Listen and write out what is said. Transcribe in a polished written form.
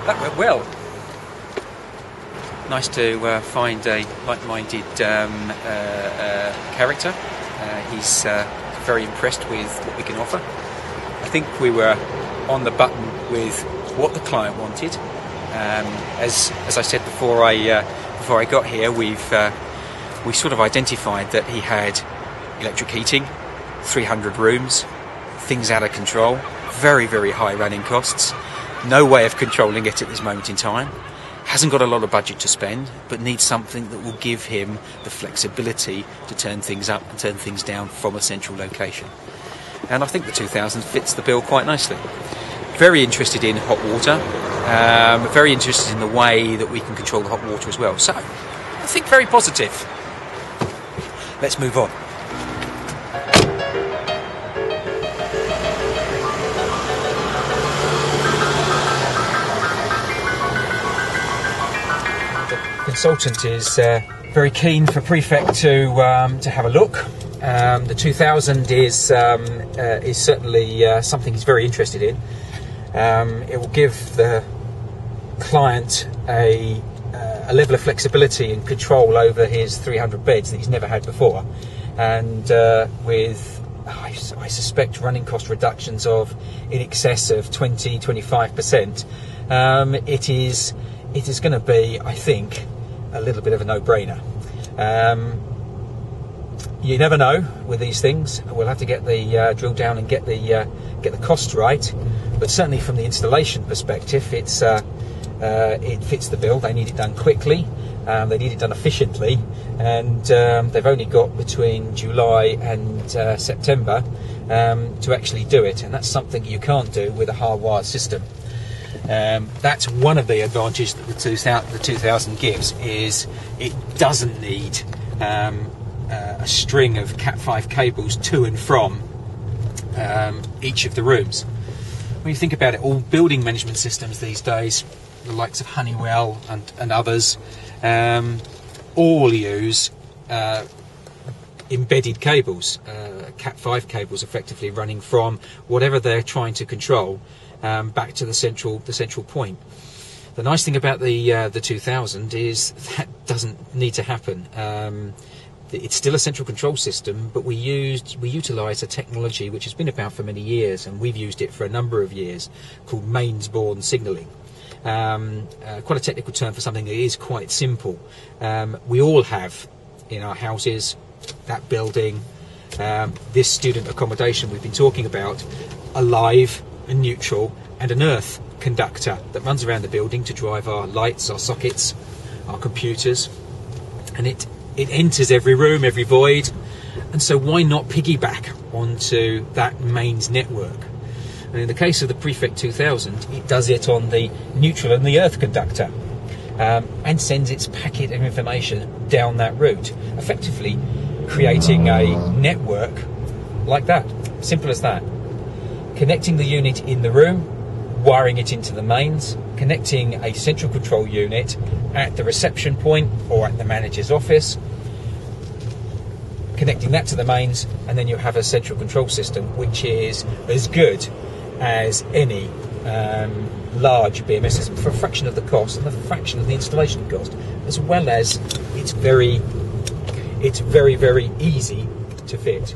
That went well. Nice to find a like-minded character. He's very impressed with what we can offer. I think we were on the button with what the client wanted. As I said before I got here, we sort of identified that he had electric heating, 300 rooms, things out of control, very, very high running costs, no way of controlling it at this moment in time, hasn't got a lot of budget to spend, but needs something that will give him the flexibility to turn things up and turn things down from a central location. And I think the 2000 fits the bill quite nicely. Very interested in hot water, very interested in the way that we can control the hot water as well. So, I think very positive. Let's move on. The consultant is very keen for Prefect to have a look. The 2000 is certainly something he's very interested in. It will give the client a level of flexibility and control over his 300 beds that he's never had before, and with I suspect running cost reductions of in excess of 20-25%. It is going to be, I think, a little bit of a no-brainer. You never know with these things. We'll have to get the drill down and get the cost right. But certainly from the installation perspective, it fits the bill. They need it done quickly. They need it done efficiently, and they've only got between July and September to actually do it, and that's something you can't do with a hardwired system. That's one of the advantages that the 2000 gives, is it doesn't need a string of Cat5 cables to and from each of the rooms. When you think about it, all building management systems these days, the likes of Honeywell and others, all use embedded cables, Cat5 cables, effectively running from whatever they're trying to control back to the central point. The nice thing about the 2000 is that doesn't need to happen. It's still a central control system, but we utilise a technology which has been about for many years, and we've used it for a number of years, called mains-borne signalling. Quite a technical term for something that is quite simple. We all have in our houses, that building, this student accommodation we've been talking about, a live, a neutral and an earth conductor that runs around the building to drive our lights, our sockets, our computers, and it enters every room, every void, and so why not piggyback onto that mains network? And in the case of the Prefect 2000, it does it on the neutral and the earth conductor, and sends its packet of information down that route, effectively creating a network like that. Simple as that. Connecting the unit in the room, wiring it into the mains, connecting a central control unit at the reception point or at the manager's office, connecting that to the mains, and then you have a central control system which is as good as any large BMS system for a fraction of the cost and a fraction of the installation cost, as well as it's very, very easy to fit.